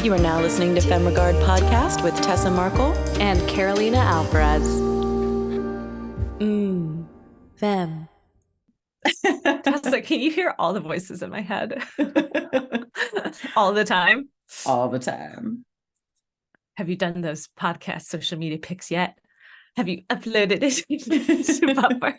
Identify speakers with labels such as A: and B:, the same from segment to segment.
A: You are now listening to FemmeRegard Podcast with Tessa Markle
B: and Carolina Alvarez.
A: Femme.
B: Tessa, can you hear all the voices in my head? All the time?
C: All the time.
B: Have you done those podcast social media pics yet? Have you uploaded it to Buffer?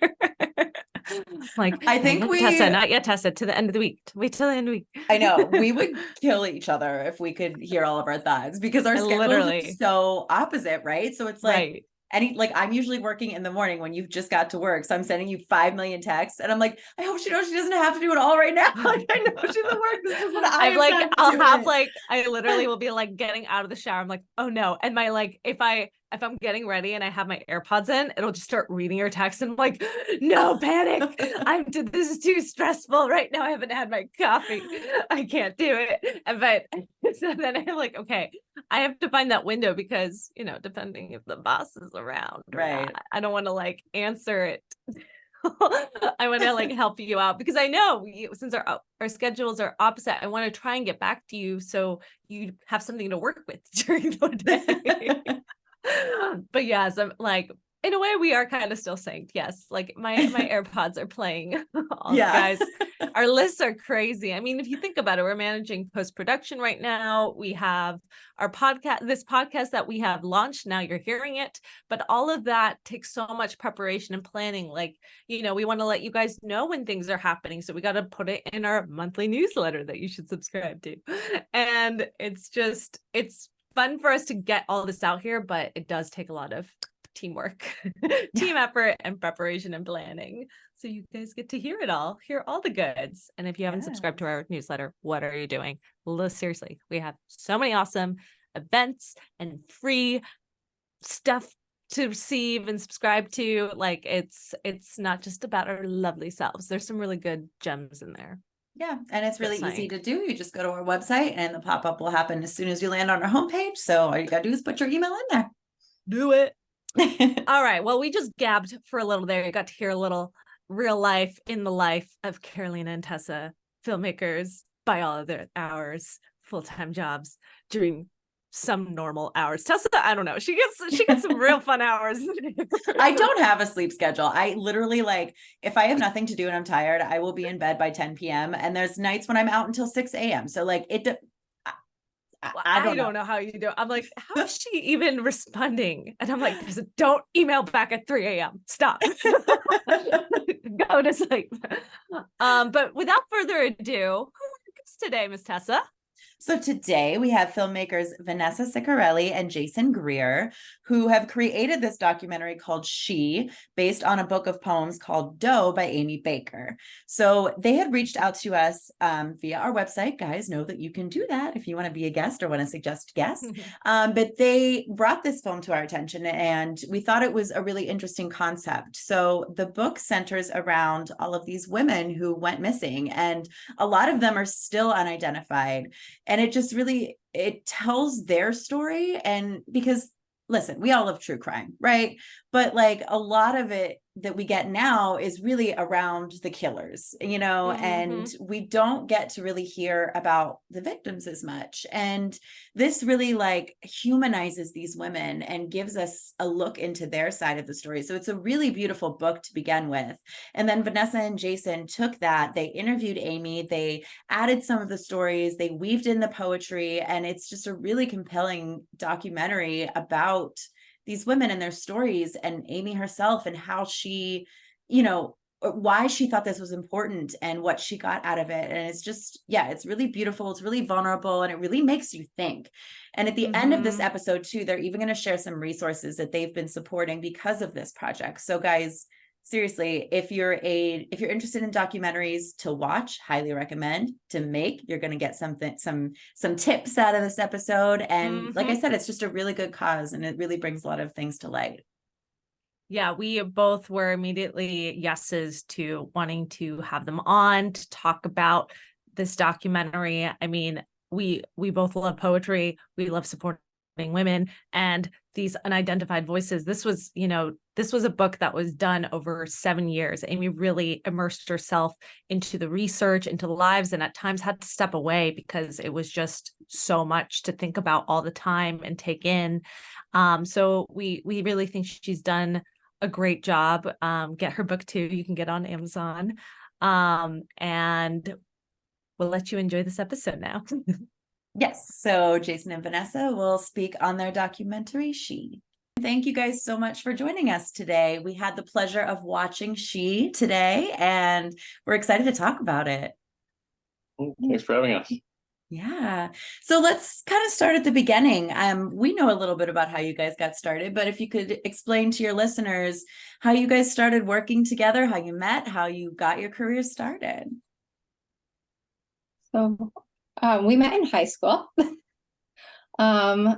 B: Like,
C: I think
B: not yet, Tessa, to the end of the week. Wait till the end of the week.
C: I know. We would kill each other if we could hear all of our thoughts because our schedules are so opposite, right? So it's like, I'm usually working in the morning when you've just got to work. So I'm sending you 5 million texts and I'm like, I hope she knows she doesn't have to do it all right now. Like, I know she's at work. This is what
B: I literally will be like getting out of the shower. I'm like, oh no. And my, like, if I'm getting ready and I have my AirPods in, it'll just start reading your text. And I'm like, no, panic. This is too stressful right now. I haven't had my coffee. I can't do it. But so then I'm like, okay, I have to find that window because, depending if the boss is around,
C: right?
B: I don't want to like answer it. I want to like help you out because I know since our schedules are opposite, I want to try and get back to you so you have something to work with during the day. But yes, I'm like, in a way we are kind of still synced. Yes. Like my AirPods are playing. Guys, our lists are crazy. I mean, if you think about it, we're managing post-production right now. We have our this podcast that we have launched. Now you're hearing it, but all of that takes so much preparation and planning. Like, we want to let you guys know when things are happening. So we got to put it in our monthly newsletter that you should subscribe to. And it's fun for us to get all this out here, but it does take a lot of teamwork, team effort, and preparation and planning. So you guys get to hear all the goods. And if you haven't subscribed to our newsletter, what are you doing? Seriously, we have so many awesome events and free stuff to receive and subscribe to. Like it's not just about our lovely selves. There's some really good gems in there.
C: Yeah. And it's really easy to do. You just go to our website and the pop-up will happen as soon as you land on our homepage. So all you got to do is put your email in there.
B: Do it. All right. Well, we just gabbed for a little there. You got to hear a little real life in the life of Carolina and Tessa, filmmakers by all of their hours, full-time jobs, doing some normal hours. Tessa, I don't know. She gets some real fun hours.
C: I don't have a sleep schedule. I literally, like, if I have nothing to do and I'm tired, I will be in bed by 10 p.m. And there's nights when I'm out until 6 a.m. So like I
B: don't know how you do it. I'm like, how is she even responding? And I'm like, don't email back at 3 a.m. Stop. Go to sleep. But without further ado, who works today, Miss Tessa?
C: So today we have filmmakers Vanessa Cicarelli and Jason Greer, who have created this documentary called She, based on a book of poems called Doe by Aimee Baker. So they had reached out to us via our website. Guys, know that you can do that if you want to be a guest or want to suggest guests. But they brought this film to our attention and we thought it was a really interesting concept. So the book centers around all of these women who went missing, and a lot of them are still unidentified. And it just really, it tells their story. And because, listen, we all love true crime, right? But like a lot of it that we get now is really around the killers, and we don't get to really hear about the victims as much. And this really like humanizes these women and gives us a look into their side of the story. So it's a really beautiful book to begin with. And then Vanessa and Jason took that, they interviewed Aimee, they added some of the stories, they weaved in the poetry, and it's just a really compelling documentary about these women and their stories and Aimee herself and how she, why she thought this was important and what she got out of it. And it's just, it's really beautiful. It's really vulnerable and it really makes you think. And at the end of this episode too, they're even going to share some resources that they've been supporting because of this project. So guys, seriously, if you're interested in documentaries to watch, highly recommend. To make, you're going to get some tips out of this episode. And like I said, it's just a really good cause and it really brings a lot of things to light.
B: Yeah, we both were immediately yeses to wanting to have them on to talk about this documentary. I mean, we both love poetry. We love supporting women and these unidentified voices. This was, this was a book that was done over 7 years. Aimee really immersed herself into the research, into the lives, and at times had to step away because it was just so much to think about all the time and take in. So we really think she's done a great job. Get her book too. You can get on Amazon. And we'll let you enjoy this episode now.
C: Yes, so Jason and Vanessa will speak on their documentary, She. Thank you guys so much for joining us today. We had the pleasure of watching She today, and we're excited to talk about it.
D: Thanks for having us.
C: Yeah, so let's kind of start at the beginning. We know a little bit about how you guys got started, but if you could explain to your listeners how you guys started working together, how you met, how you got your career started.
E: So we met in high school in our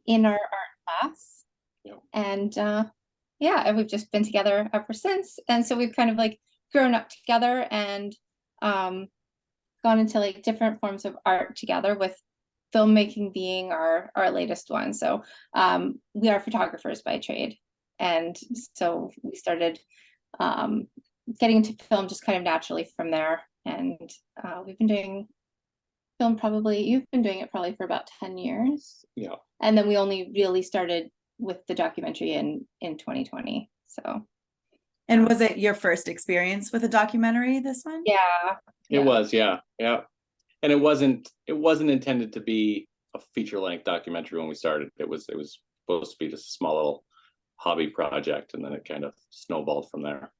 E: art class.
D: Yep.
E: And and we've just been together ever since. And so we've kind of like grown up together and gone into like different forms of art together, with filmmaking being our latest one. So we are photographers by trade. And so we started getting into film just kind of naturally from there. And we've been doing film you've been doing it probably for about 10 years.
D: Yeah.
E: And then we only really started with the documentary in 2020. So.
C: And was it your first experience with a documentary, this one?
E: Yeah.
D: It was, yeah. And it wasn't intended to be a feature-length documentary when we started. It was supposed to be just a small little hobby project, and then it kind of snowballed from there.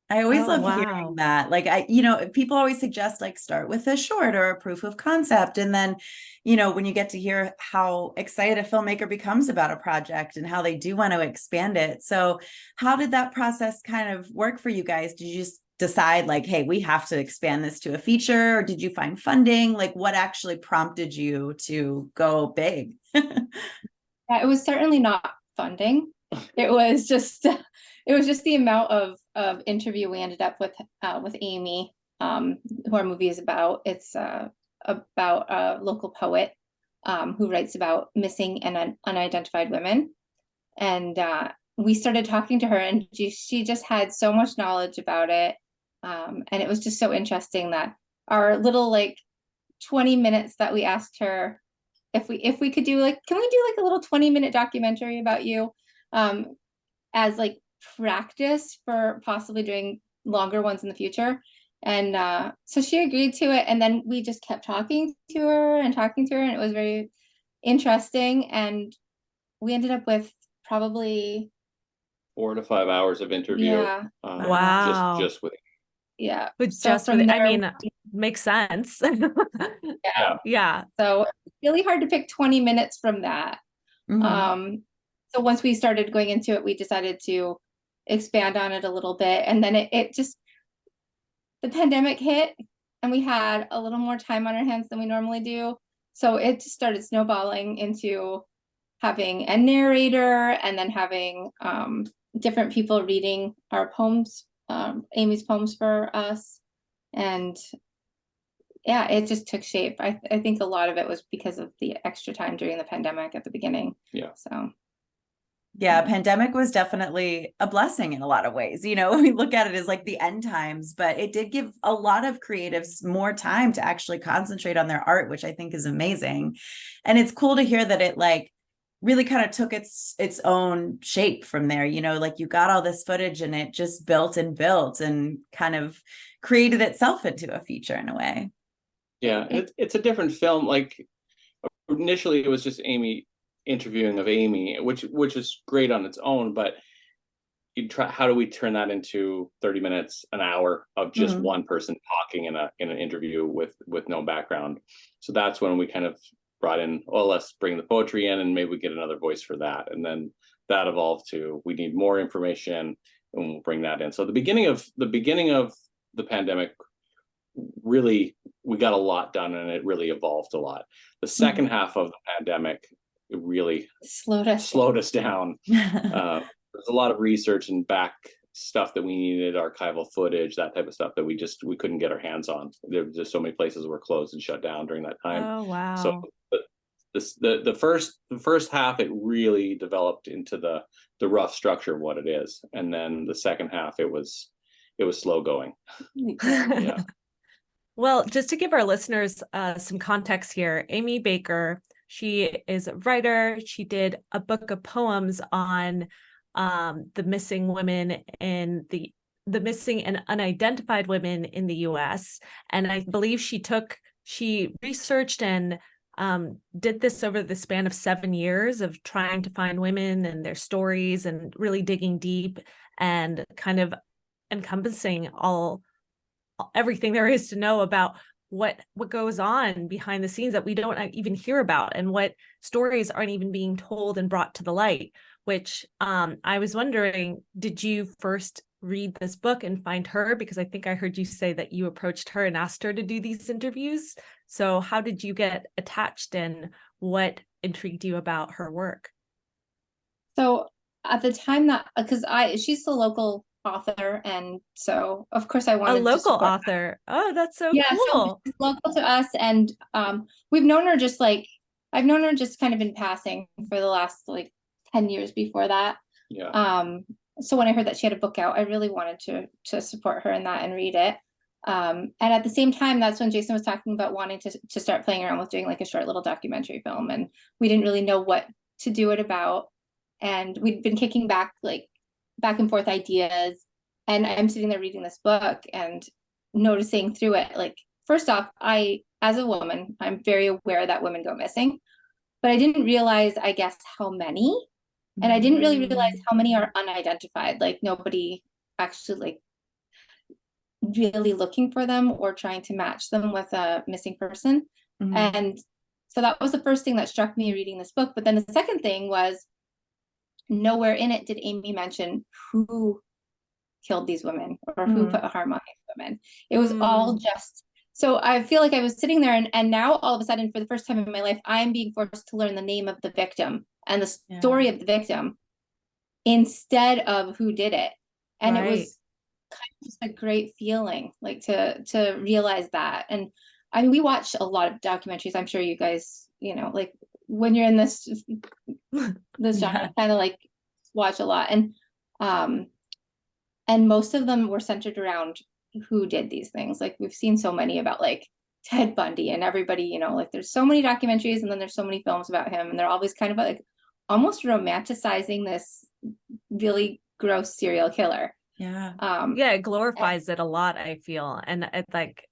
C: I always love hearing that. Like, people always suggest like start with a short or a proof of concept. And then, when you get to hear how excited a filmmaker becomes about a project and how they do want to expand it. So how did that process kind of work for you guys? Did you just decide like, hey, we have to expand this to a feature? Or did you find funding? Like, what actually prompted you to go big?
E: Yeah, it was certainly not funding. It was just the amount of interview we ended up with Aimee, who our movie is about. It's about a local poet who writes about missing and unidentified women. And we started talking to her, and she just had so much knowledge about it. And it was just so interesting that our little like 20 minutes that we asked her if we could do like, can we do like a little 20-minute documentary about you as like practice for possibly doing longer ones in the future. And so she agreed to it, and then we just kept talking to her, and it was very interesting. And we ended up with probably
D: 4 to 5 hours of interview.
E: Yeah.
B: Wow.
D: Just with.
E: Yeah.
B: But
E: So
B: just
E: from
B: with,
E: there,
B: makes sense.
E: Yeah.
B: Yeah.
E: So it's really hard to pick 20 minutes from that.
C: Mm-hmm.
E: So once we started going into it, we decided to expand on it a little bit. And then the pandemic hit, and we had a little more time on our hands than we normally do. So it just started snowballing into having a narrator, and then having different people reading our poems, Aimee's poems for us. And yeah, it just took shape. I think a lot of it was because of the extra time during the pandemic at the beginning.
D: Yeah.
E: So.
C: Yeah, pandemic was definitely a blessing in a lot of ways. We look at it as like the end times, but it did give a lot of creatives more time to actually concentrate on their art, which I think is amazing. And it's cool to hear that it like really kind of took its own shape from there. Like you got all this footage and it just built and kind of created itself into a feature in a way.
D: Yeah, it's a different film. Like initially it was just Aimee interviewing of Aimee, which is great on its own, but how do we turn that into 30 minutes, an hour of just one person talking in an interview with no background? So that's when we kind of brought in, let's bring the poetry in, and maybe we get another voice for that. And then that evolved to, we need more information, and we'll bring that in. So the beginning of the pandemic, really, we got a lot done, and it really evolved a lot. The second half of the pandemic, it really slowed us down. There's a lot of research and back stuff that we needed, archival footage, that type of stuff that we couldn't get our hands on. There were just so many places were closed and shut down during that time.
B: Oh, wow.
D: So the first half, it really developed into the rough structure of what it is, and then the second half, it was slow going. Yeah.
B: Well, just to give our listeners some context here, Aimee Baker, she is a writer. She did a book of poems on the missing women in the missing and unidentified women in the US. And I believe she researched and did this over the span of 7 years of trying to find women and their stories and really digging deep and kind of encompassing everything there is to know about what goes on behind the scenes that we don't even hear about, and what stories aren't even being told and brought to the light, which I was wondering, did you first read this book and find her? Because I think I heard you say that you approached her and asked her to do these interviews. So how did you get attached, and what intrigued you about her work?
E: So at the time that, because she's the local author, and so of course I wanted
B: a local
E: to
B: author. Oh, that's so
E: yeah,
B: cool.
E: so she's local to us, and we've known her just like, I've known her just kind of in passing for the last like 10 years before that.
D: Yeah.
E: So when I heard that she had a book out, I really wanted to support her in that and read it. And at the same time, that's when Jason was talking about wanting to start playing around with doing like a short little documentary film, and we didn't really know what to do it about. And we'd been kicking back and forth ideas. And I'm sitting there reading this book and noticing through it, like, first off, as a woman, I'm very aware that women go missing, but I didn't realize, I guess, how many. And I didn't really realize how many are unidentified, like nobody actually like really looking for them or trying to match them with a missing person. And so that was the first thing that struck me reading this book. But then the second thing was, nowhere in it did Aimee mention who killed these women or who put harm on these women. It was all just, so I feel like I was sitting there and now all of a sudden, for the first time in my life, I'm being forced to learn the name of the victim and the story of the victim instead of who did it. And it was kind of just a great feeling, like to realize that. And I mean, we watch a lot of documentaries. I'm sure you guys, you know, like when you're in this genre, kind of like watch a lot. And most of them were centered around who did these things. Like we've seen so many about like Ted Bundy and everybody, you know, like there's so many documentaries and then there's so many films about him, and they're always kind of like almost romanticizing this really gross serial killer.
B: It glorifies it a lot, I feel. And it's like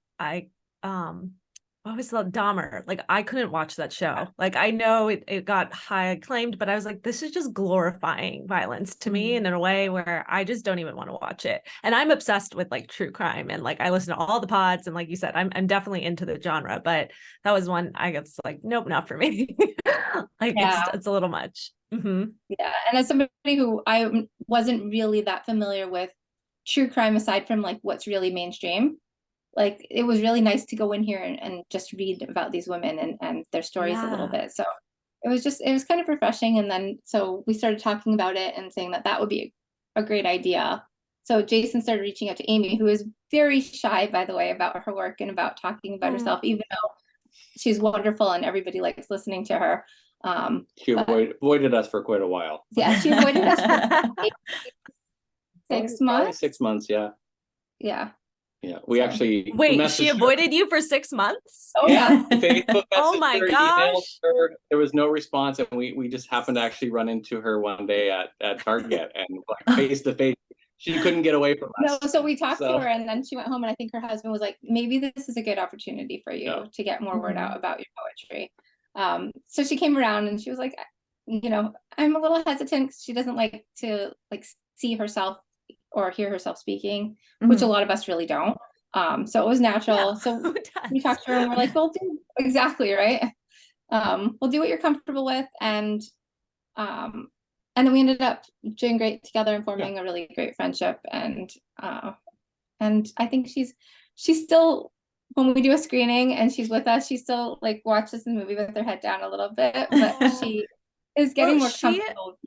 B: what was the Dahmer? Like I couldn't watch that show. Like I know it got high acclaimed, but I was like, this is just glorifying violence to me, and in a way where I just don't even want to watch it. And I'm obsessed with like true crime, and like I listen to all the pods, and like you said, I'm definitely into the genre, but that was one I guess like, nope, not for me. Like it's a little much.
E: Yeah, and as somebody who I wasn't really that familiar with true crime aside from like what's really mainstream, like it was really nice to go in here and just read about these women and their stories a little bit. So it was kind of refreshing. And then so we started talking about it and saying that would be a great idea. So Jason started reaching out to Aimee, who is very shy, by the way, about her work and about talking about herself, even though she's wonderful and everybody likes listening to her.
D: She avoided us for quite a while.
E: Yeah, she avoided us for 6 months.
D: 6 months, yeah.
E: Yeah,
D: we actually
B: she avoided you for 6 months?
E: Oh yeah.
D: Facebook
B: oh my gosh.
D: her, there was no response, and we just happened to actually run into her one day at Target and like face to face. She couldn't get away from us.
E: No, so we talked to her, and then she went home, and I think her husband was like, maybe this is a good opportunity for you to get more word out about your poetry. So she came around and she was like, you know, I'm a little hesitant because she doesn't like to like see herself or hear herself speaking, which a lot of us really don't. So it was natural. So we talked to her and we're like, well, exactly, right. We'll do what you're comfortable with. And then we ended up doing great together and forming a really great friendship. And I think she's still, when we do a screening and she's with us, she still like watches the movie with her head down a little bit, but she is getting more comfortable.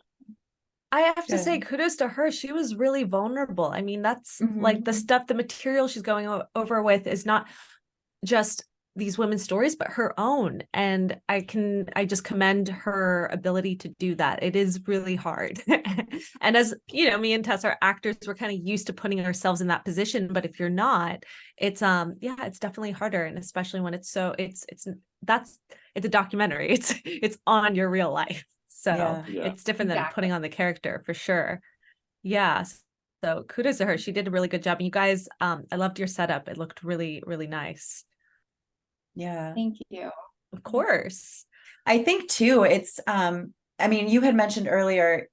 B: I have to say kudos to her. She was really vulnerable. I mean, that's like the stuff, the material she's going over with is not just these women's stories, but her own. And I just commend her ability to do that. It is really hard. And as you know, me and Tessa are actors, we're kind of used to putting ourselves in that position. But if you're not, it's it's definitely harder. And especially when it's a documentary. It's on your real life. So
C: Yeah.
B: it's different than putting on the character for sure. Yeah. So kudos to her. She did a really good job. And you guys, I loved your setup. It looked really, really nice.
C: Yeah.
E: Thank you.
B: Of course.
C: I think too, it's I mean, you had mentioned earlier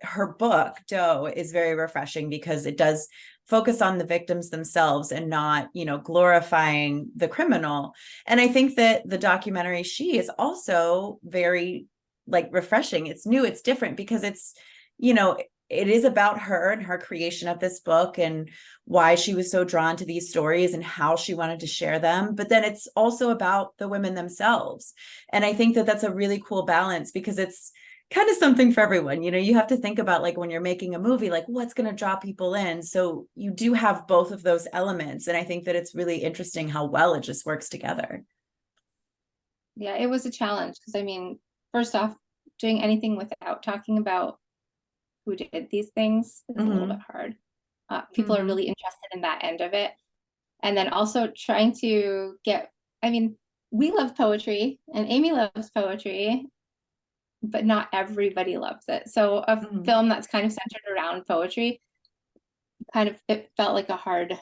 C: her book, Doe, is very refreshing because it does focus on the victims themselves and not, glorifying the criminal. And I think that the documentary She is also very refreshing. It's new, it's different because it's, it is about her and her creation of this book and why she was so drawn to these stories and how she wanted to share them. But then it's also about the women themselves. And I think that that's a really cool balance because it's kind of something for everyone. You have to think about when you're making a movie, what's going to draw people in. So you do have both of those elements. And I think that it's really interesting how well it just works together.
E: Yeah, it was a challenge because first off, doing anything without talking about who did these things is a little bit hard. People are really interested in that end of it. And then also trying to we love poetry and Aimee loves poetry, but not everybody loves it. So a film that's kind of centered around poetry, it felt like a hard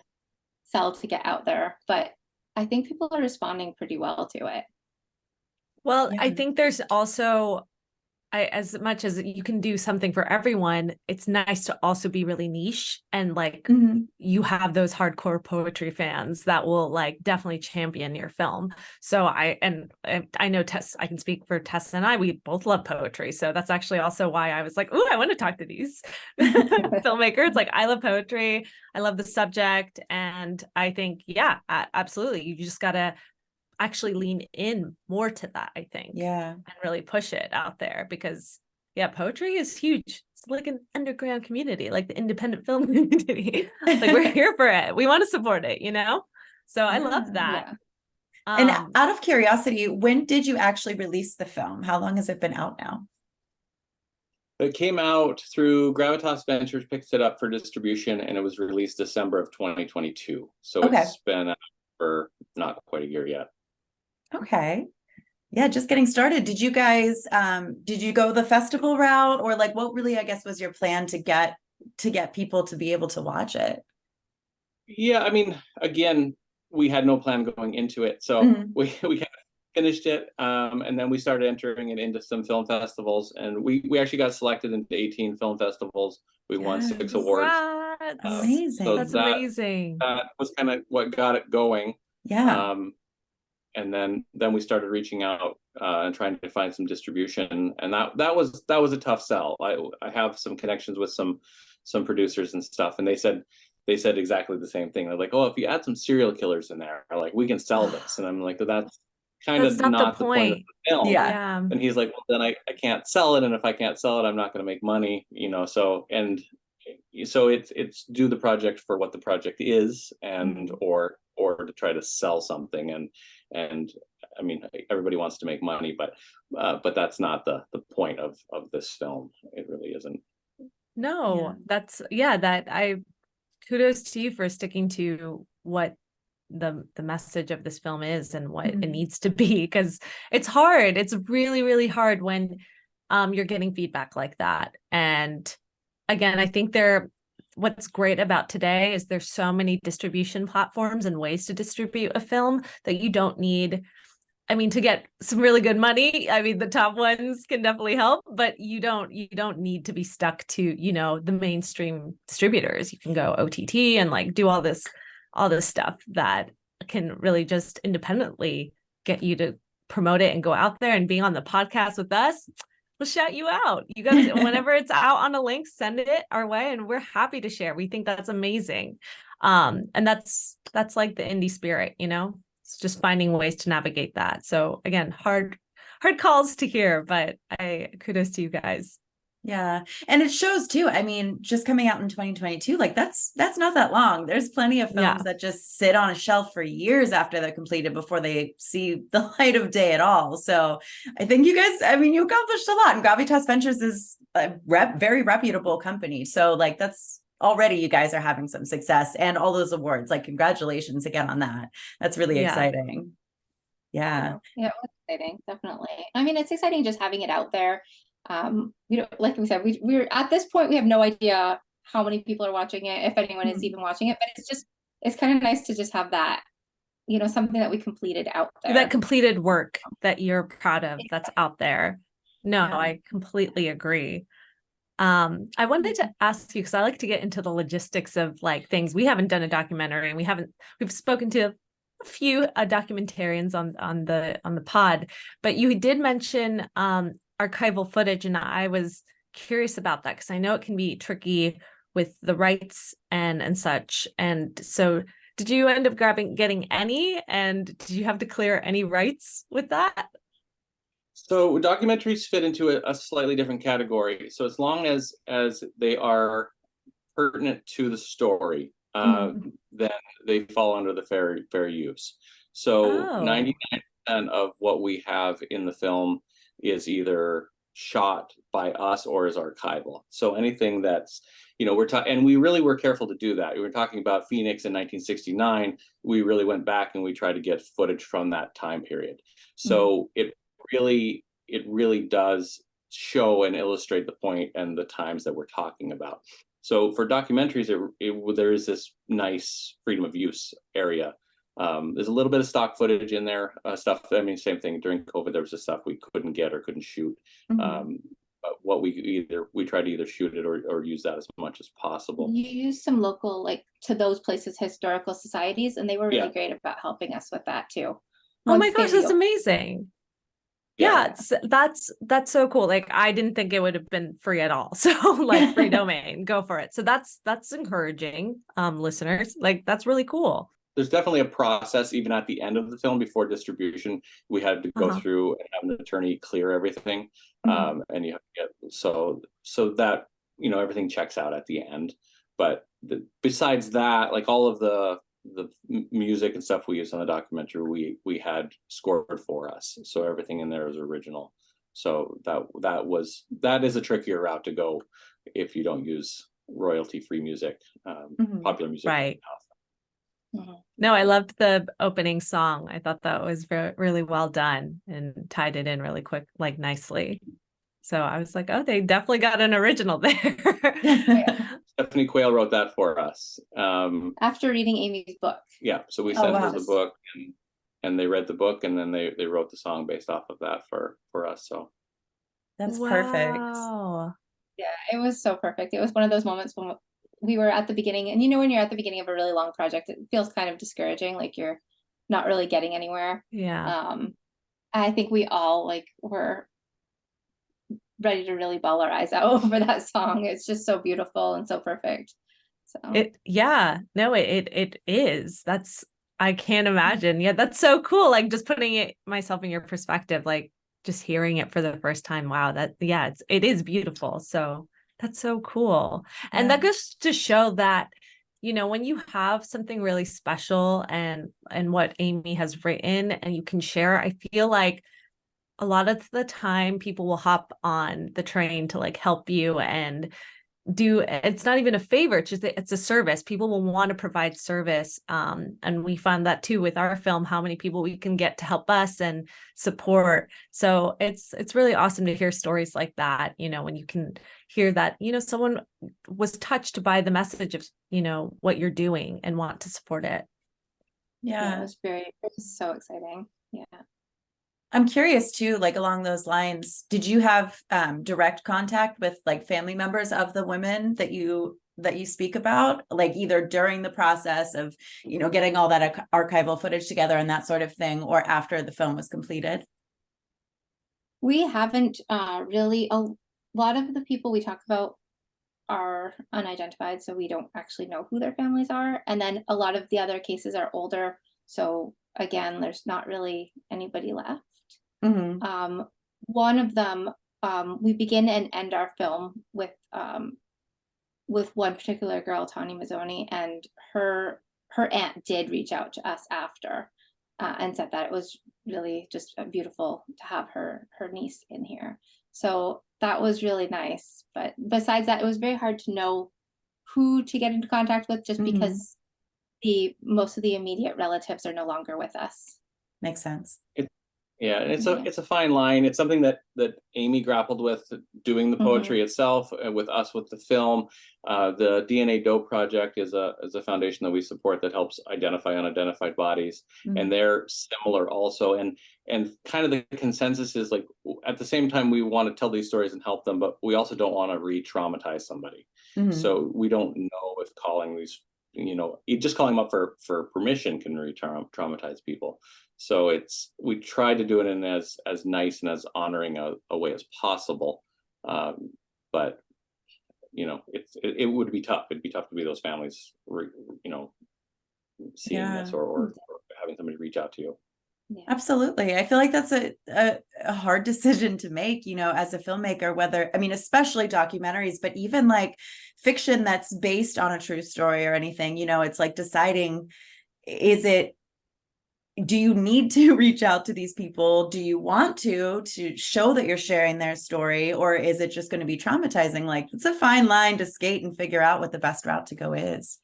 E: sell to get out there. But I think people are responding pretty well to it.
B: Well, I think there's also, as much as you can do something for everyone, it's nice to also be really niche and you have those hardcore poetry fans that will definitely champion your film. So I know I can speak for Tessa and we both love poetry. So that's actually also why I was I want to talk to these filmmakers. I love poetry. I love the subject. And I think, yeah, absolutely. You just got to actually lean in more to that, I think.
C: Yeah.
B: And really push it out there because poetry is huge. It's like an underground community, like the independent film community. We're here for it. We want to support it, So I love that.
C: Yeah. And out of curiosity, when did you actually release the film? How long has it been out now?
D: It came out through Gravitas Ventures, picked it up for distribution, and it was released December of 2022. So It's been out for not quite a year yet.
C: Okay. Yeah, just getting started. Did you guys did you go the festival route or what really, I guess, was your plan to get people to be able to watch it?
D: Yeah, again, we had no plan going into it. So we finished it and then we started entering it into some film festivals, and we actually got selected into 18 film festivals. We won 6 awards.
C: Amazing.
D: So
B: that's amazing.
D: That was kind of what got it going.
C: Yeah.
D: And then we started reaching out and trying to find some distribution, and that was a tough sell. I have some connections with some producers and stuff, and they said exactly the same thing. They're like, oh, if you add some serial killers in there, we can sell this. And I'm like, that's kind of not the point of the film.
C: Yeah.
D: And he's like, well, then I can't sell it, and if I can't sell it, I'm not going to make money, so it's do the project for what the project is, and or to try to sell something, and everybody wants to make money, but that's not the point of this film. It really isn't.
B: No, kudos to you for sticking to what the message of this film is and what it needs to be, because it's hard. It's really, really hard when you're getting feedback like that. And again, I think what's great about today is there's so many distribution platforms and ways to distribute a film that you don't need, to get some really good money. The top ones can definitely help, but you don't need to be stuck to, the mainstream distributors. You can go OTT and do all this stuff that can really just independently get you to promote it and go out there. And being on the podcast with us, we'll shout you out. You guys, whenever it's out on a link, send it our way, and we're happy to share. We think that's amazing. And that's like the indie spirit, It's just finding ways to navigate that. So again, hard calls to hear, but kudos to you guys.
C: Yeah. And it shows too. I mean, just coming out in 2022, like that's not that long. There's plenty of films that just sit on a shelf for years after they're completed before they see the light of day at all. So I think you guys, I mean, you accomplished a lot. And Gravitas Ventures is a very reputable company. So like that's already you guys are having some success and all those awards. Like congratulations again on that. That's really exciting. Yeah.
E: Yeah, it was exciting, definitely. I mean, it's exciting just having it out there. You know, like we said, we're at this point, we have no idea how many people are watching it, if anyone is even watching it, but it's kind of nice to just have that, you know, something that we completed out there.
B: That completed work that you're proud of, that's out there. No,
C: Yeah.
B: I completely agree. I wanted to ask you, because I like to get into the logistics of like things. We haven't done a documentary, and we've spoken to a few documentarians on the pod, but you did mention archival footage, and I was curious about that because I know it can be tricky with the rights and such. And so did you end up getting any, and did you have to clear any rights with that?
D: So documentaries fit into a slightly different category. So as long as they are pertinent to the story, then they fall under the fair use. So 99% of what we have in the film is either shot by us or is archival. So anything that's, you know, and we really were careful to do that. We were talking about Phoenix in 1969. We really went back and we tried to get footage from that time period. So it really does show and illustrate the point and the times that we're talking about. So for documentaries, there is this nice freedom of use area. There's a little bit of stock footage in there, stuff. I mean, same thing during COVID, there was just stuff we couldn't get or couldn't shoot. But what we try to either shoot it or use that as much as possible.
E: You use some local, like to those places, historical societies, and they were really great about helping us with that too.
B: Oh my gosh, that's amazing. Yeah, that's so cool. Like I didn't think it would have been free at all. So like free domain, go for it. So that's encouraging, listeners. Like that's really cool.
D: There's definitely a process even at the end of the film before distribution. We had to go through and have an attorney clear everything. And you have to get so that, you know, everything checks out at the end. But besides that, like all of the music and stuff we used on the documentary, we had scored for us, so everything in there is original. So that is a trickier route to go if you don't use royalty free music, popular music,
B: right? No, I loved the opening song. I thought that was really well done and tied it in really quick, like nicely. So I was like, oh, they definitely got an original there.
D: Stephanie Quayle wrote that for us.
E: After reading Aimee's book.
D: Yeah, so we sent her the book and they read the book and then they wrote the song based off of that for us. So
C: that's perfect.
E: Yeah, it was so perfect. It was one of those moments when we were at the beginning, and you know, when you're at the beginning of a really long project, it feels kind of discouraging, like you're not really getting anywhere.
B: Yeah.
E: I think we all like were ready to really bawl our eyes out over that song. It's just so beautiful and so perfect. So
B: it is. I can't imagine. Yeah, that's so cool. Like just putting myself in your perspective, like just hearing it for the first time. Wow, it is beautiful. So that's so cool. And that goes to show that, you know, when you have something really special and what Aimee has written and you can share, I feel like a lot of the time people will hop on the train to like help you and it's not even a favor, it's a service. People will want to provide service. And we found that too with our film, how many people we can get to help us and support. So it's really awesome to hear stories like that, you know, when you can hear that, you know, someone was touched by the message of, you know, what you're doing and want to support it.
E: Yeah, it was so exciting. Yeah.
C: I'm curious too, like along those lines, did you have direct contact with like family members of the women that you speak about, like either during the process of, you know, getting all that archival footage together and that sort of thing, or after the film was completed?
E: We haven't really. A lot of the people we talk about are unidentified, so we don't actually know who their families are. And then a lot of the other cases are older. So again, there's not really anybody left. One of them we begin and end our film with one particular girl, Tanya Mazzoni, and her aunt did reach out to us after and said that it was really just beautiful to have her niece in here. So that was really nice. But besides that, it was very hard to know who to get into contact with, just because most of the immediate relatives are no longer with us.
C: Makes sense.
D: Yeah, and it's a fine line. It's something that Aimee grappled with, doing the poetry itself, with us with the film. The DNA Doe Project is a foundation that we support that helps identify unidentified bodies, and they're similar also. And kind of the consensus is, like, at the same time, we want to tell these stories and help them, but we also don't want to re-traumatize somebody. So we don't know if calling these, just calling them up for permission can re-traumatize people. So we try to do it in as nice and as honoring a way as possible. But it would be tough. It'd be tough to be those families, seeing this or having somebody reach out to you.
C: Yeah. Absolutely. I feel like that's a hard decision to make, as a filmmaker, especially documentaries, but even like fiction that's based on a true story or anything, it's like deciding, do you need to reach out to these people? Do you want to show that you're sharing their story, or is it just going to be traumatizing? Like, it's a fine line to skate and figure out what the best route to go is.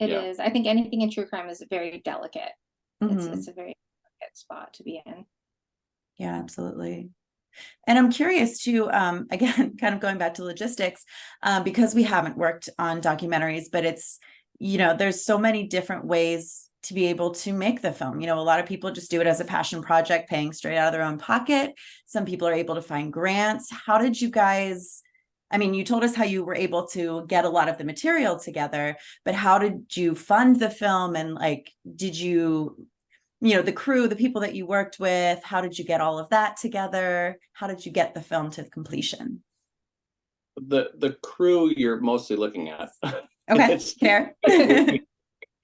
E: It is. I think anything in true crime is very delicate. It's a very delicate spot to be in.
C: Yeah, absolutely. And I'm curious too, again, kind of going back to logistics, because we haven't worked on documentaries, but it's, there's so many different ways to be able to make the film. A lot of people just do it as a passion project, paying straight out of their own pocket. Some people are able to find grants. How did you guys, you told us how you were able to get a lot of the material together, but how did you fund the film? And like, did you, the crew, the people that you worked with, how did you get all of that together? How did you get the film to completion?
D: The crew you're mostly looking at.
C: Okay, fair.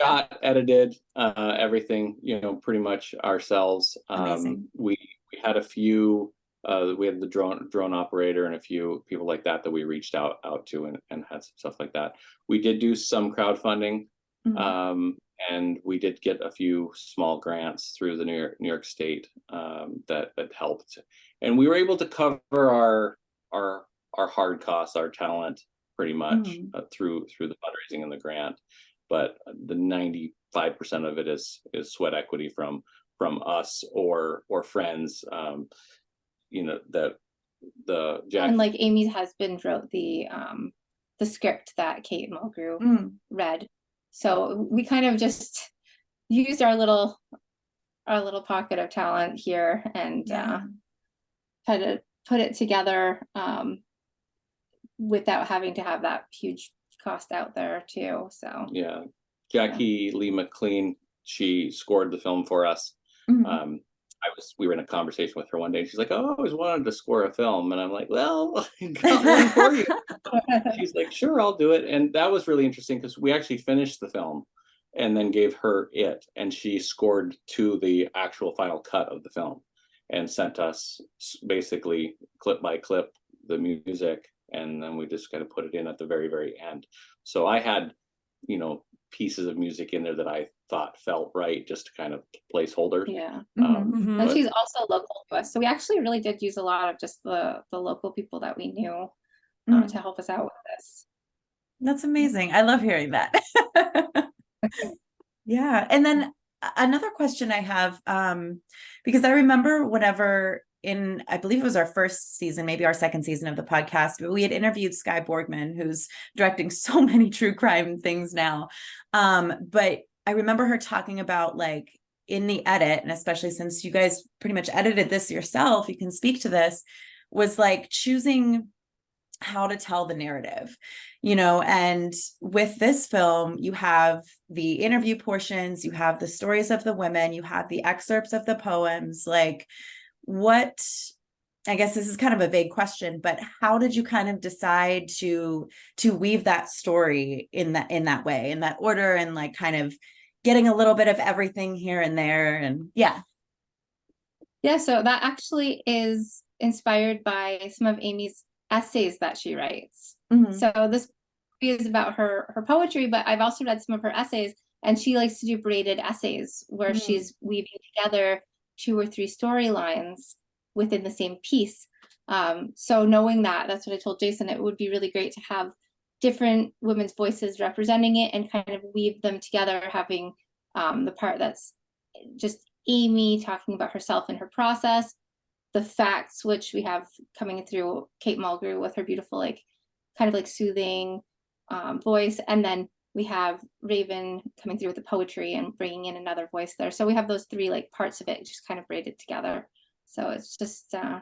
D: Shot, edited, everything, pretty much ourselves.
C: Amazing.
D: We had a few, we had the drone operator and a few people like that we reached out to and had some stuff like that. We did do some crowdfunding, and we did get a few small grants through the New York State that helped, and we were able to cover our hard costs, our talent, pretty much through the fundraising and the grant. But the 95% of it is sweat equity from us or friends.
E: And like Aimee's husband wrote the script that Kate Mulgrew read, so we kind of just used our little pocket of talent here and try to put it together without having to have that huge cost out there too. So
D: Jackie Lee McLean, she scored the film for us. We were in a conversation with her one day and she's like, oh, I always wanted to score a film, and I'm like, well, I got one for you. She's like, sure, I'll do it. And that was really interesting because we actually finished the film and then gave her it, and she scored to the actual final cut of the film and sent us basically clip by clip the music, and then we just kind of put it in at the very, very end. So I had, pieces of music in there that I thought felt right, just to kind of placeholder.
E: And she's also local to us, so we actually really did use a lot of just the local people that we knew to help us out with this.
C: That's amazing. I love hearing that. Yeah. And then another question I have, because I remember whenever I believe it was our first season, maybe our second season of the podcast, but we had interviewed Skye Borgman, who's directing so many true crime things now. But I remember her talking about, like, in the edit, and especially since you guys pretty much edited this yourself, you can speak to this, was like choosing how to tell the narrative, and with this film, you have the interview portions, you have the stories of the women, you have the excerpts of the poems. Like, I guess this is kind of a vague question, but how did you kind of decide to weave that story in that way, in that order, and like kind of getting a little bit of everything here and there? And so that actually is
E: inspired by some of Aimee's essays that she writes.
C: Mhm.
E: So this is about her poetry, but I've also read some of her essays, and she likes to do braided essays where she's weaving together 2 or 3 storylines within the same piece. So knowing that, that's what I told Jason, it would be really great to have different women's voices representing it and kind of weave them together, having the part that's just Aimee talking about herself and her process, the facts, which we have coming through Kate Mulgrew with her beautiful, like, kind of like soothing voice, and then we have Raven coming through with the poetry and bringing in another voice there. So we have those 3 like parts of it just kind of braided together. So it's just yeah,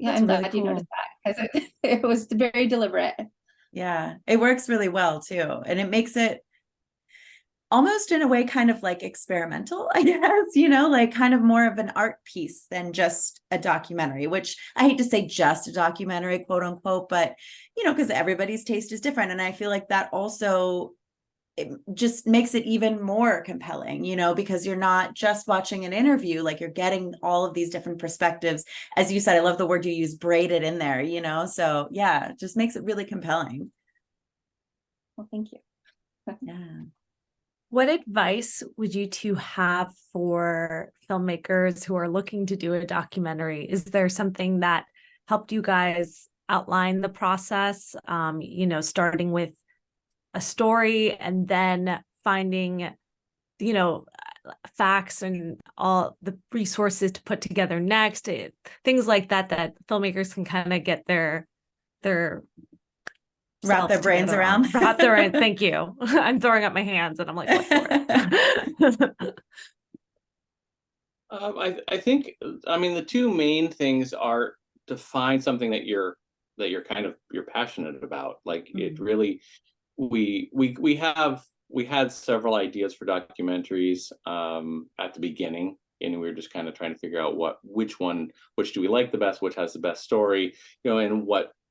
C: That's
E: I'm
C: really
E: glad you
C: cool.
E: noticed that, because it was very deliberate.
C: Yeah, it works really well too. And it makes it almost in a way kind of like experimental, I guess, like kind of more of an art piece than just a documentary, which I hate to say just a documentary, quote unquote, but, because everybody's taste is different. And I feel like that also, it just makes it even more compelling, because you're not just watching an interview, like you're getting all of these different perspectives. As you said, I love the word you use, braided in there, so yeah, it just makes it really compelling.
E: Well, thank you.
C: Yeah.
B: What advice would you 2 have for filmmakers who are looking to do a documentary? Is there something that helped you guys outline the process, starting with a story and then finding, facts and all the resources to put together next, things like that filmmakers can kind of get their
C: wrap their brains around.
B: Thank you. I'm throwing up my hands and I'm like, what's the word?
D: I think, the 2 main things are to find something that you're passionate about. Like it really, we had several ideas for documentaries at the beginning, and we were just kind of trying to figure out which do we like the best, which has the best story, and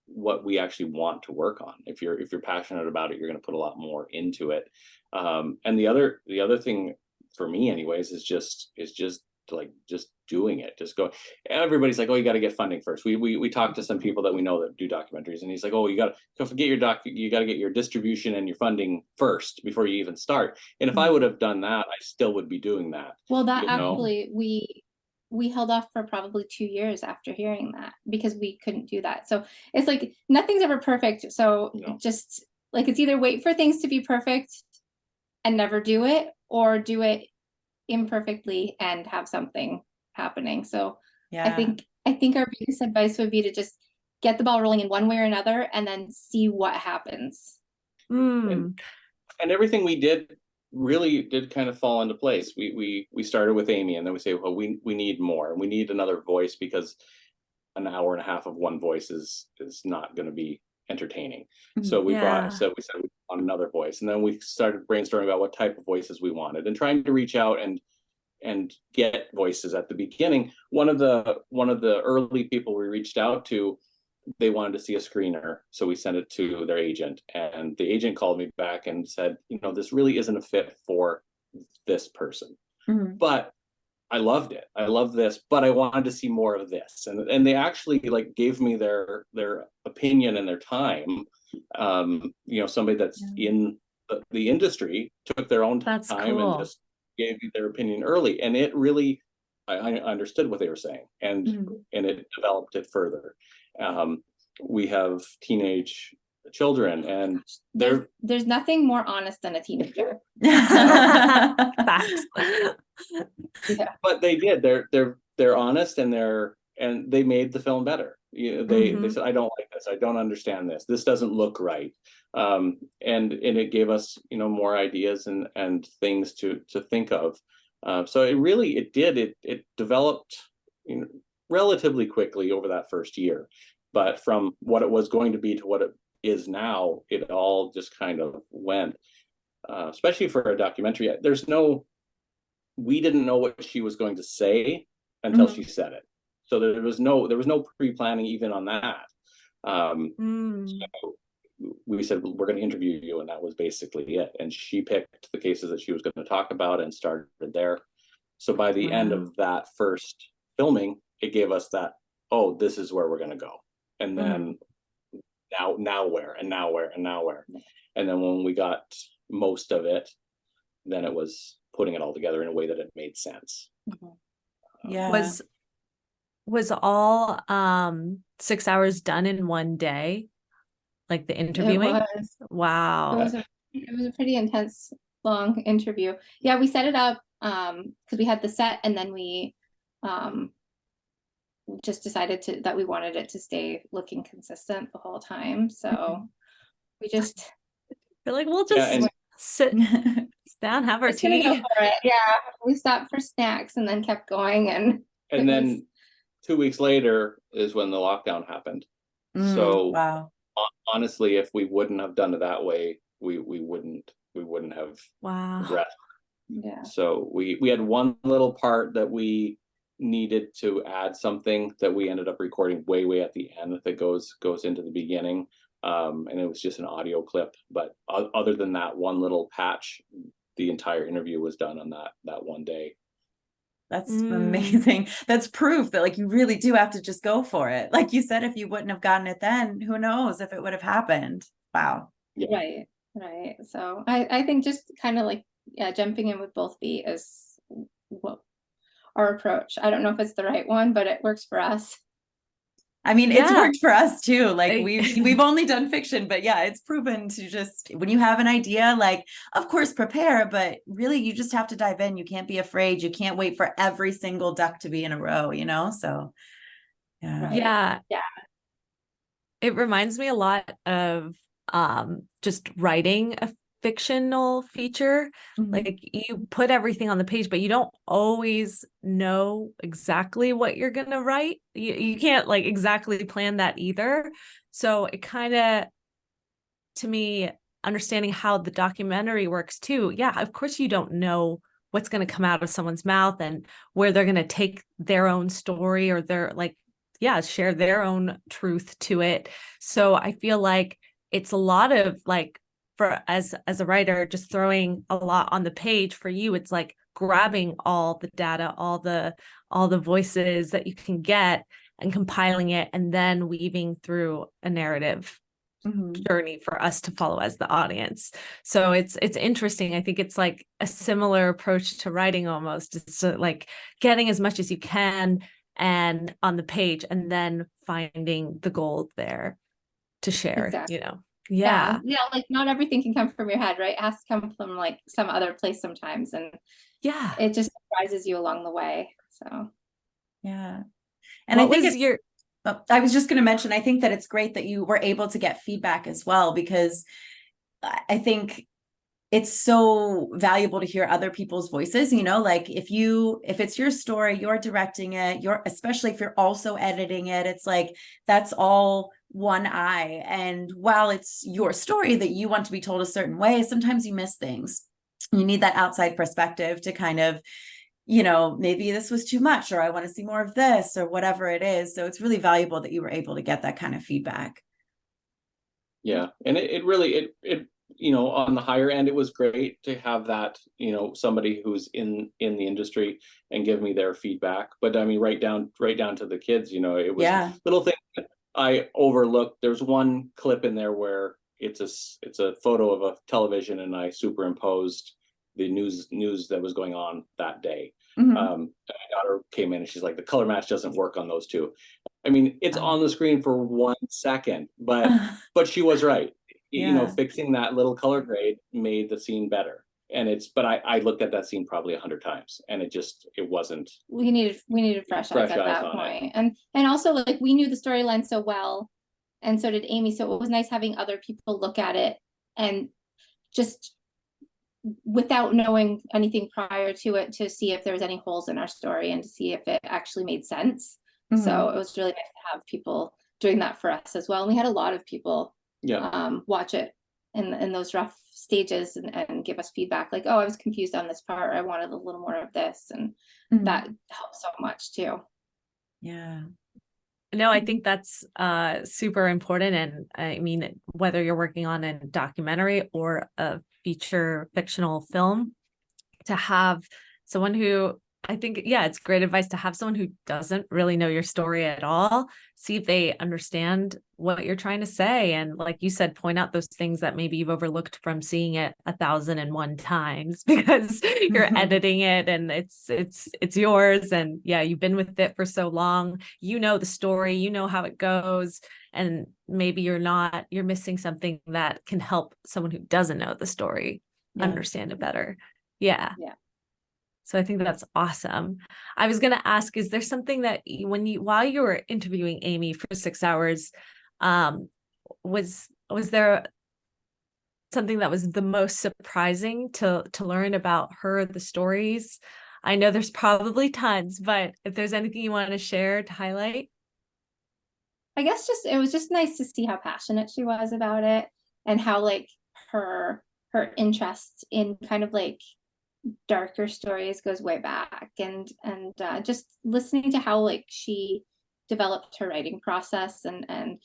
D: what we actually want to work on. If you're passionate about it, you're going to put a lot more into it. And the other thing for me anyways is just doing it. Just go. Everybody's like, oh, you got to get funding first. We talked to some people that we know that do documentaries, and he's like, oh, you got to forget your you got to get your distribution and your funding first before you even start. And if I would have done that, I still would be doing that.
E: Well, that actually, we held off for probably 2 years after hearing that, because we couldn't do that. So it's like nothing's ever perfect. So just like, it's either wait for things to be perfect and never do it, or do it imperfectly and have something happening. So yeah, I think our biggest advice would be to just get the ball rolling in one way or another, and then see what happens.
D: And everything we did really did kind of fall into place. We started with Aimee, and then we say, well, we need more, and we need another voice, because an hour and a half of one voice is not going to be entertaining. So we said we want another voice, and then we started brainstorming about what type of voices we wanted, and trying to reach out and get voices at the beginning. One of the early people we reached out to, they wanted to see a screener, so we sent it to their agent, and the agent called me back and said, this really isn't a fit for this person, but I loved it. I love this, but I wanted to see more of this. And they actually gave me their opinion and their time. Somebody that's in the industry took their own time and just gave me their opinion early. And it really, I understood what they were saying, and it developed it further. We have teenage children, and
E: there's nothing more honest than a teenager.
B: Facts.
E: Yeah.
D: But they did. They're honest, and they made the film better. They said, I don't like this. I don't understand this. This doesn't look right. And it gave us more ideas and things to think of. So it developed relatively quickly over that first year. But from what it was going to be to what it is now, it all just kind of went. Especially for a documentary, we didn't know what she was going to say until she said it. So there was no pre-planning even on that. So we said, we're going to interview you, and that was basically it. And she picked the cases that she was going to talk about and started there. So by the end of that first filming, it gave us that oh, this is where we're going to go. And then now where, and now where, and now where. And then when we got most of it, then it was putting it all together in a way that it made sense.
C: Yeah.
B: Was all 6 hours done in one day? Like the interviewing? Wow.
E: It was a pretty intense, long interview. Yeah, we set it up because we had the set, and then we just decided that we wanted it to stay looking consistent the whole time. So we just
B: We're like, we'll just sit down, have our tea.
E: Go for it. Yeah, we stopped for snacks and then kept going, and
D: then 2 weeks later is when the lockdown happened. So
C: wow.
D: Honestly, if we wouldn't have done it that way, we wouldn't have progressed.
E: Yeah.
D: So we had one little part that we needed to add something that we ended up recording way at the end that goes into the beginning. And it was just an audio clip, but other than that one little patch, the entire interview was done on that one day.
C: That's amazing. That's proof that like you really do have to just go for it. Like you said, if you wouldn't have gotten it then, who knows if it would have happened. Wow.
E: Yeah. Right. So I think just kind of like jumping in with both feet is what our approach. I don't know if it's the right one, but it works for us.
C: I mean, it's worked for us too. Like we've only done fiction, but yeah, it's proven to just, when you have an idea, like, of course, prepare, but really you just have to dive in. You can't be afraid. You can't wait for every single duck to be in a row, So
B: yeah. It reminds me a lot of just writing a fictional feature. Like you put everything on the page, but you don't always know exactly what you're gonna write. You can't like exactly plan that either. So it kind of, to me, understanding how the documentary works too. Yeah, of course you don't know what's going to come out of someone's mouth and where they're going to take their own story or their share their own truth to it. So I feel like it's a lot of like, for as a writer, just throwing a lot on the page. For you, it's like grabbing all the data, all the voices that you can get and compiling it and then weaving through a narrative journey for us to follow as the audience. So it's interesting. I think it's like a similar approach to writing almost. It's like getting as much as you can and on the page and then finding the gold there to share.
E: Exactly.
B: Yeah,
E: like not everything can come from your head, right? It has to come from like some other place sometimes, and it just surprises you along the way. So
C: and I think I was just going to mention, I think that it's great that you were able to get feedback as well, because I think it's so valuable to hear other people's voices, like if it's your story, you're directing it, especially if you're also editing it, it's like, that's all one eye. And while it's your story that you want to be told a certain way, sometimes you miss things. You need that outside perspective to kind of, maybe this was too much, or I want to see more of this, or whatever it is. So it's really valuable that you were able to get that kind of feedback.
D: Yeah. And it really, on the higher end, it was great to have that, somebody who's in the industry and give me their feedback. But I mean, right down to the kids, it was little things that I overlooked. There's one clip in there where it's a photo of a television and I superimposed the news that was going on that day. My daughter came in and she's like, the color match doesn't work on those two. I mean, it's on the screen for 1 second, but she was right. Fixing that little color grade made the scene better. And but I looked at that scene probably 100 times and it wasn't.
E: We needed fresh eyes at that point. And also like we knew the storyline so well, and so did Aimee. So it was nice having other people look at it and just without knowing anything prior to it, to see if there was any holes in our story and to see if it actually made sense. So it was really nice to have people doing that for us as well. And we had a lot of people watch it in those rough stages and give us feedback like, oh, I was confused on this part, I wanted a little more of this, and that helps so much too.
B: No, I think that's super important. And I mean, whether you're working on a documentary or a feature fictional film, to have someone who I think, yeah, it's great advice to have someone who doesn't really know your story at all, see if they understand what you're trying to say. And like you said, point out those things that maybe you've overlooked from seeing it 1,001 times because you're editing it and it's yours. And yeah, you've been with it for so long, you know the story, you know how it goes. And maybe you're missing something that can help someone who doesn't know the story understand it better. Yeah. So I think that's awesome. I was going to ask, is there something that while you were interviewing Aimee for 6 hours, was there something that was the most surprising to learn about her, the stories? I know there's probably tons, but if there's anything you want to share to highlight.
E: I guess it was just nice to see how passionate she was about it, and how like her interest in kind of like darker stories goes way back, and just listening to how like she developed her writing process, and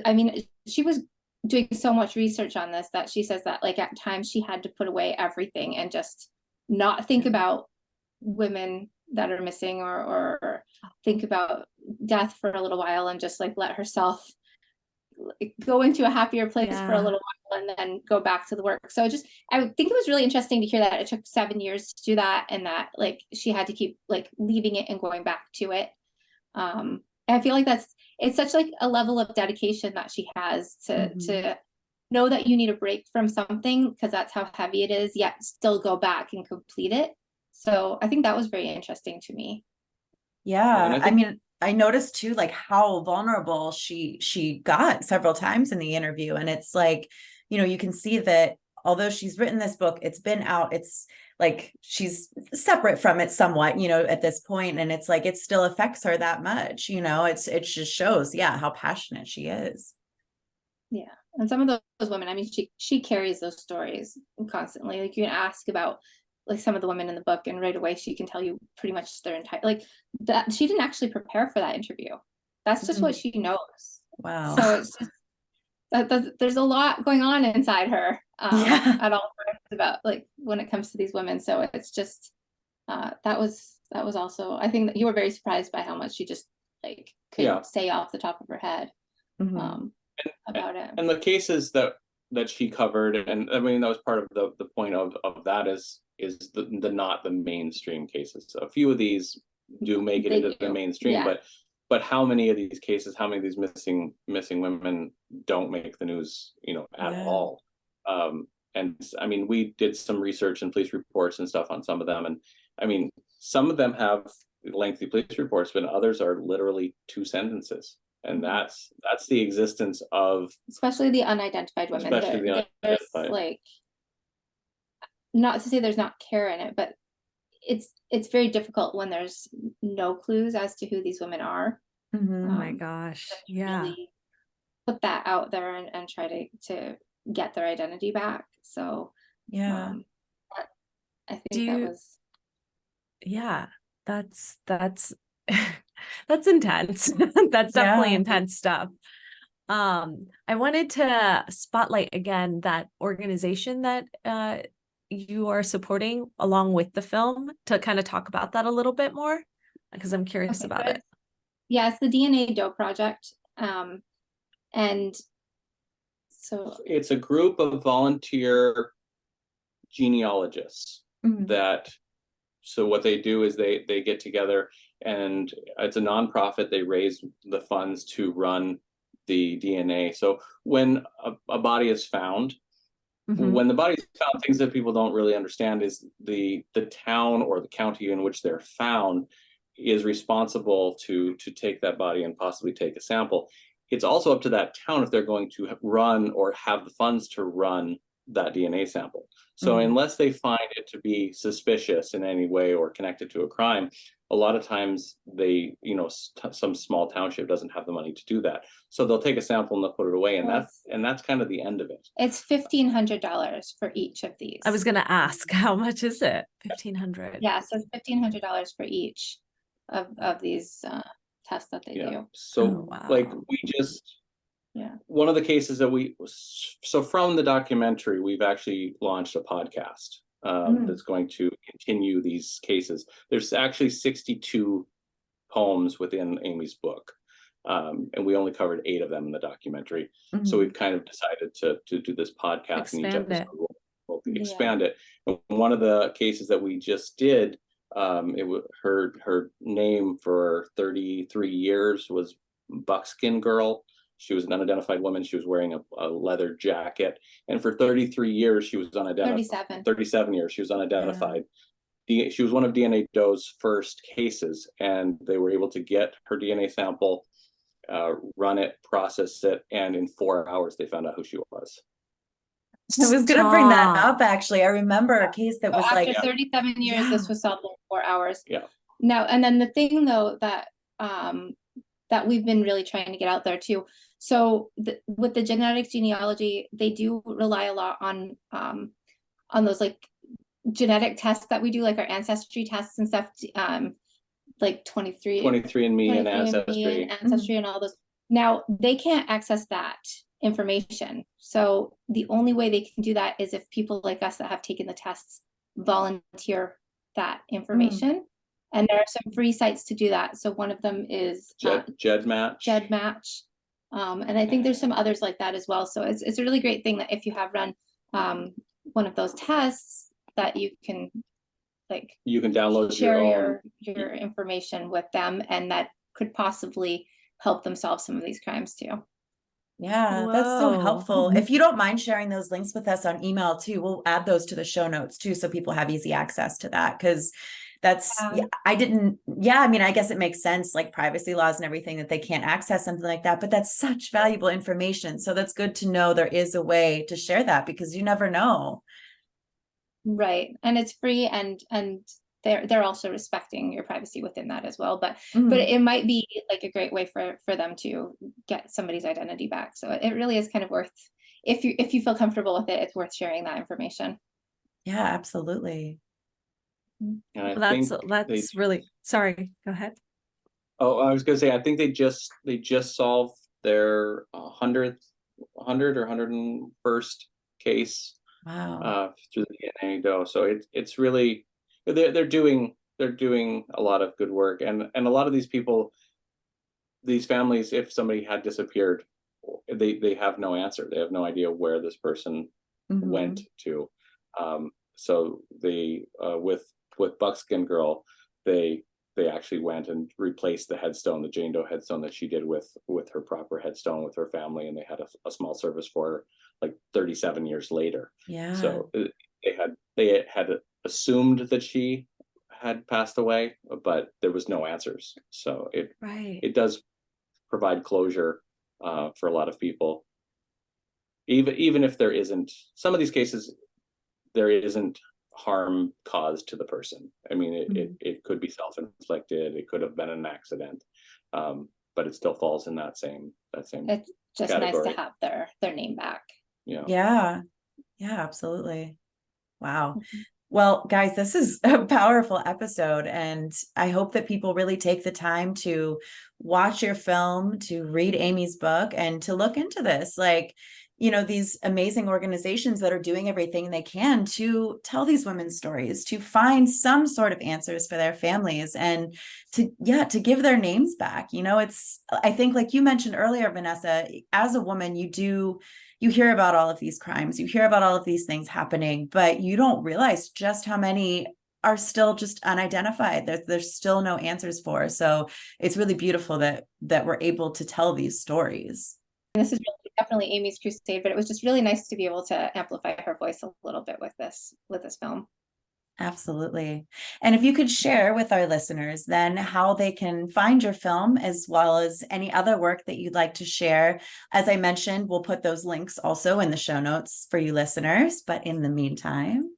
E: I mean, she was doing so much research on this that she says that like at times she had to put away everything and just not think about women that are missing, or think about death for a little while, and just like let herself go into a happier place for a little while and then go back to the work. So I think it was really interesting to hear that it took 7 years to do that, and that like she had to keep like leaving it and going back to it. And I feel like it's such like a level of dedication that she has to know that you need a break from something because that's how heavy it is, yet still go back and complete it. So I think that was very interesting to me.
C: Yeah, I mean, I noticed too, like how vulnerable she got several times in the interview. And it's like, you can see that although she's written this book, it's been out, it's like she's separate from it somewhat, at this point. And it's like, it still affects her that much, it just shows, how passionate she is.
E: Yeah. And some of those women, I mean, she carries those stories constantly. Like you can ask about like some of the women in the book, and right away she can tell you pretty much their entire, like that she didn't actually prepare for that interview. That's just what she knows.
C: Wow.
E: So it's just there's a lot going on inside her at all times about like when it comes to these women. So it's just that was also, I think that you were very surprised by how much she just like could say off the top of her head about it.
D: And the cases that she covered, and I mean that was part of the point of that is the not the mainstream cases. So a few of these do make it into the mainstream, but how many of these cases, how many of these missing women don't make the news, at all? And I mean, we did some research and police reports and stuff on some of them, and I mean, some of them have lengthy police reports, but others are literally 2 sentences. And that's the existence of,
E: especially the unidentified women.
D: Especially the unidentified.
E: Like, not to say there's not care in it, but it's very difficult when there's no clues as to who these women are.
B: Oh my gosh. Yeah.
E: Really put that out there and try to get their identity back. So I think that was.
B: Yeah, that's that's intense. That's definitely intense stuff. I wanted to spotlight again that organization that you are supporting along with the film, to kind of talk about that a little bit more, because I'm curious about it.
E: Yeah, it's the DNA Doe Project. And so
D: it's a group of volunteer genealogists that, so what they do is they get together, and it's a nonprofit. They raise the funds to run the DNA. So when a body is found, when the body is found, things that people don't really understand is the town or the county in which they're found is responsible to take that body and possibly take a sample. It's also up to that town if they're going to run or have the funds to run that DNA sample. So unless they find it to be suspicious in any way or connected to a crime, a lot of times they, some small township doesn't have the money to do that. So they'll take a sample and they'll put it away, and that's kind of the end of it.
E: It's $1,500 for each of these.
B: I was going to ask, how much is it? $1,500.
E: Yeah, so $1,500 for each of these tests that they do.
D: So like we just, one of the cases that so from the documentary, we've actually launched a podcast that's going to continue these cases. There's actually 62 poems within Aimee's book. And we only covered 8 of them in the documentary. So we've kind of decided to do this podcast, and each episode we'll expand it. And one of the cases that we just did, her name for 33 years was Buckskin Girl. She was an unidentified woman. She was wearing a leather jacket, and for 33 years she was unidentified. 37 years she was unidentified. She was one of DNA Doe's first cases, and they were able to get her DNA sample, run it, process it, and in 4 hours they found out who she was.
C: I was going to bring that up, actually. I remember a case that was
E: after
C: like
E: 37 years, this was solved in 4 hours.
D: Yeah.
E: Now, and then the thing though that that we've been really trying to get out there too. So with the genetic genealogy, they do rely a lot on those like genetic tests that we do, like our ancestry tests and stuff, like 23andMe
D: and Ancestry.
E: And all those. Now they can't access that information. So the only way they can do that is if people like us that have taken the tests volunteer that information. And there are some free sites to do that. So one of them is GEDmatch. And I think there's some others like that as well. So it's a really great thing that if you have run one of those tests, that you can
D: download
E: share your information with them, and that could possibly help them solve some of these crimes too.
C: Yeah, that's so helpful. If you don't mind sharing those links with us on email too, we'll add those to the show notes too, so people have easy access to that. Because that's, I mean, I guess it makes sense, like privacy laws and everything, that they can't access something like that, but that's such valuable information. So that's good to know there is a way to share that, because you never know.
E: Right. And it's free, and they're also respecting your privacy within that as well. But it might be like a great way for them to get somebody's identity back. So it really is kind of worth, if you feel comfortable with it, it's worth sharing that information.
C: Yeah, absolutely.
B: Well, that's really, sorry, go ahead.
D: Oh, I was gonna say, I think they just solved their 100th or 101st case.
C: Wow.
D: Through the DNA Doe. So it's really, they're doing a lot of good work, and a lot of these people, these families, if somebody had disappeared, they have no answer. They have no idea where this person went to. So they with Buckskin Girl, they actually went and replaced the headstone, the Jane Doe headstone that she did with her proper headstone with her family, and they had a small service for her like 37 years later.
C: Yeah.
D: So they had assumed that she had passed away, but there was no answers. So it does provide closure for a lot of people. Even if there isn't, some of these cases, there isn't harm caused to the person. I mean, it could be self-inflicted, it could have been an accident, but it still falls in that same it's just category.
E: Nice to have their name back.
C: Yeah, absolutely. Wow. Well, guys, this is a powerful episode, and I hope that people really take the time to watch your film, to read Aimee's book, and to look into this. Like, these amazing organizations that are doing everything they can to tell these women's stories, to find some sort of answers for their families, and to give their names back. I think, like you mentioned earlier, Vanessa, as a woman, you hear about all of these crimes, you hear about all of these things happening, but you don't realize just how many are still just unidentified. There's still no answers for. So it's really beautiful that we're able to tell these stories.
E: And this is definitely Aimee's crusade, but it was just really nice to be able to amplify her voice a little bit with this film.
C: Absolutely. And if you could share with our listeners then how they can find your film, as well as any other work that you'd like to share. As I mentioned, we'll put those links also in the show notes for you listeners, but in the meantime.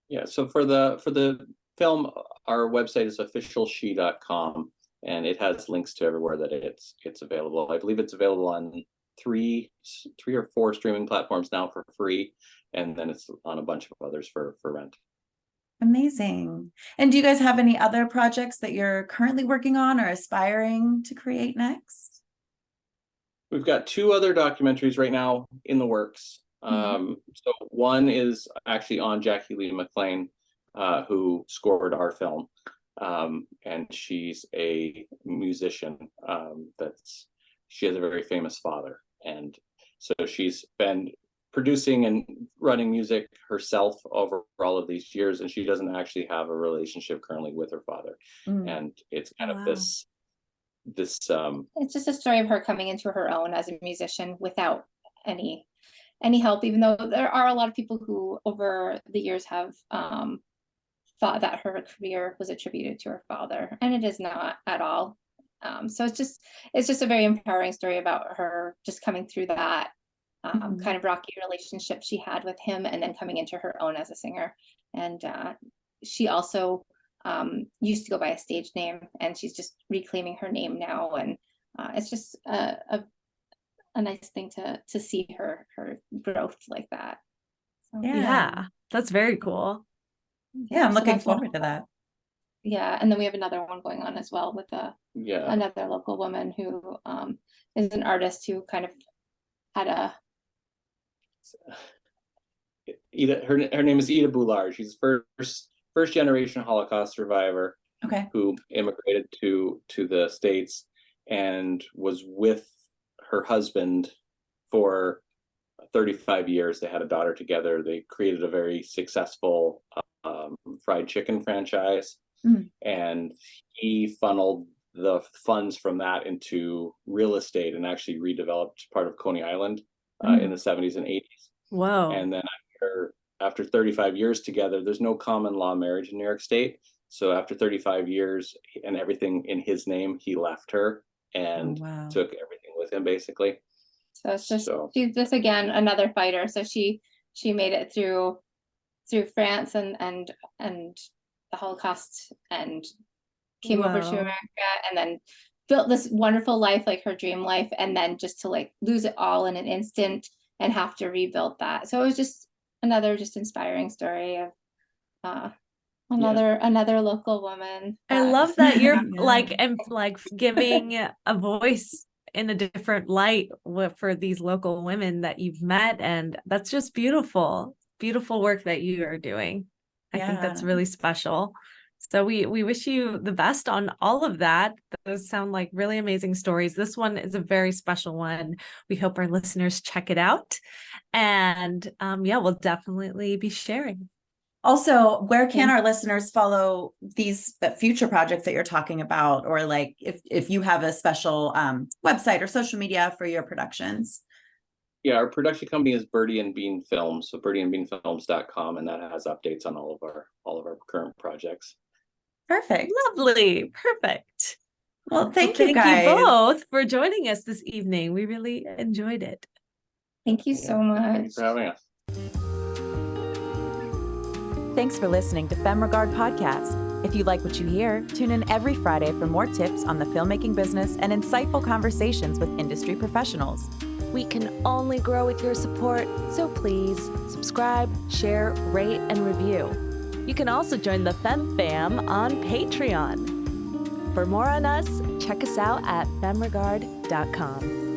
D: Yeah, so for the film, our website is officialshe.com, and it has links to everywhere that it's available. I believe it's available on three or four streaming platforms now for free, and then it's on a bunch of others for rent.
C: Amazing. And do you guys have any other projects that you're currently working on or aspiring to create next?
D: We've got 2 other documentaries right now in the works. So one is actually on Jackie Lee McLean, who scored our film. And she's a musician. She has a very famous father. And so she's been producing and running music herself over all of these years, and she doesn't actually have a relationship currently with her father. And it's kind of this
E: it's just a story of her coming into her own as a musician without any help, even though there are a lot of people who over the years have thought that her career was attributed to her father, and it is not at all. So it's just a very empowering story about her just coming through that kind of rocky relationship she had with him, and then coming into her own as a singer. And she also used to go by a stage name, and she's just reclaiming her name now. And it's just a nice thing to see her growth like that. So,
B: Yeah, that's very cool.
C: Yeah, I'm
E: so
C: looking
E: that's one.
C: forward to that.
E: Yeah, and then we have another one going on as well with another local woman who is an artist who kind of had
D: her name is Ida Boulard. She's first generation Holocaust survivor.
C: Okay.
D: Who immigrated to the States and was with her husband for 35 years. They had a daughter together. They created a very successful fried chicken franchise, and he funneled the funds from that into real estate and actually redeveloped part of Coney Island in the 70s and 80s.
B: Whoa.
D: And then after 35 years together, there's no common law marriage in New York State. So after 35 years and everything in his name, he left her and took everything with him, basically.
E: So it's just she's just again another fighter. So she made it through France and the Holocaust, and came over to America, and then built this wonderful life, like her dream life, and then just to like lose it all in an instant and have to rebuild that. So it was just another inspiring story of another local woman.
B: I love that you're like giving a voice in a different light for these local women that you've met, and that's just beautiful work that you are doing. I think that's really special. So we wish you the best on all of that. Those sound like really amazing stories. This one is a very special one. We hope our listeners check it out, and we'll definitely be sharing.
C: Also, where can our listeners follow these future projects that you're talking about, or like if you have a special website or social media for your productions?
D: Yeah, our production company is Birdie and Bean Films, so birdieandbeanfilms.com, and that has updates on all of our current projects.
C: Perfect.
B: Lovely. Perfect.
C: Well, thank you guys.
B: Thank you both for joining us this evening. We really enjoyed it.
E: Thank you so much.
D: Thanks for having us.
A: Thanks for listening to FemmeRegard Podcast. If you like what you hear, tune in every Friday for more tips on the filmmaking business and insightful conversations with industry professionals. We can only grow with your support, so please subscribe, share, rate, and review. You can also join the Fam on Patreon. For more on us, check us out at FemmeRegard.com.